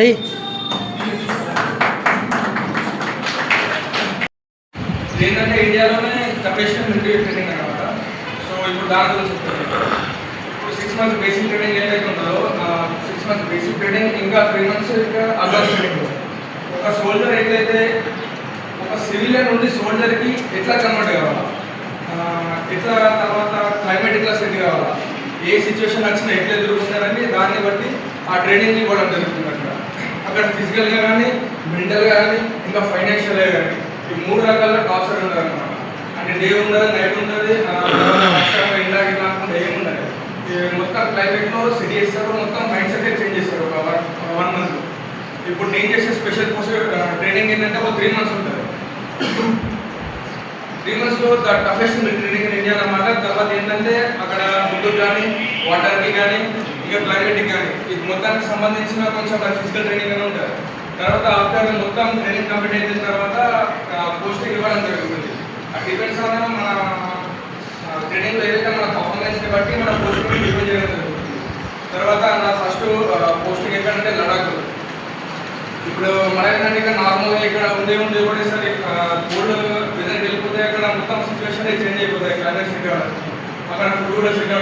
ఏయ్ ఏంటంటే ఇండియాలోనే ప్రొఫెషనల్ మిలిటరీ ట్రైనింగ్ అనమాట. సో ఇప్పుడు దాని గురించి చెప్తాను. ఇప్పుడు 6 మంత్స్ బేసిక్ ట్రైనింగ్ ఏదైతే ఉంటుందో 6 మంత్స్ బేసిక్ ట్రైనింగ్ ఇంకా 3 మంత్స్ ఇంకా అడ్వాన్స్ ట్రైనింగ్. ఒక సోల్జర్ ఎట్లయితే ఒక సివిలియన్ నుండి సోల్జర్కి ఎట్లా కన్వర్ట్ కావాలా, ఎట్లా తర్వాత క్లైమేట్ ఎట్లా సెట్ కావాలా, ఏ సిచ్యువేషన్ వచ్చినా ఎట్లా ఎదుర్కొంటారని దాన్ని బట్టి ఆ ట్రైనింగ్ ఇవ్వడం జరుగుతుంది. అక్కడ ఫిజికల్గా కానీ మెంటల్గా కానీ ఇంకా ఫైనాన్షియల్గా కానీ ఈ 3 రకాల టార్చర్ ఉంటుంది అనమాట. అంటే డే ఉండదు, నైట్ ఉంటుంది, ఇండా ఇట్లా అనుకుంటే ఏముండదు. మొత్తం క్లైమేట్లో సెట్ చేస్తారు, మొత్తం మైండ్ సెట్ చేంజ్ చేస్తారు ఒక 1 మంత్. ఇప్పుడు నేను చేసే స్పెషల్ ఫోర్స్ ట్రైనింగ్ ఏంటంటే ఒక 3 మంత్స్ ఉంటుంది. 3 మంత్స్లో the toughest training in India అన్నమాట. తర్వాత ఏంటంటే అక్కడ ఫుడ్ కానీ వాటర్కి కానీ ఇంకా క్లైమేట్కి కానీ ఇది మొత్తానికి సంబంధించిన కొంచెం ఫిజికల్ ట్రైనింగ్ అని ఉంటుంది. తర్వాత ఆఫ్టర్ మొత్తం ట్రైనింగ్ కంప్లీట్ అయిన తర్వాత పోస్టింగ్ ఇవ్వడం జరుగుతుంది. అది డిపెండ్స్ ఆన్ మన ట్రైనింగ్లో ఏదైతే మన పర్ఫార్మెన్స్ని బట్టి మన పోస్టింగ్ డిపెండ్ చేయడం జరుగుతుంది. తర్వాత నా ఫస్ట్ పోస్టింగ్ ఎక్కడంటే లడాక్. ఇప్పుడు మనకంటే ఇక్కడ నార్మల్గా ఇక్కడ ఉండే ఒకటేసారి కోల్డ్ వెదర్కి వెళ్ళిపోతే అక్కడ మొత్తం సిచ్యువేషన్ చేంజ్ అయిపోతాయి. క్లైమేట్ సెట్ అవ్వడం, అక్కడ ఫుడ్ కూడా సెట్ అవ్వడం.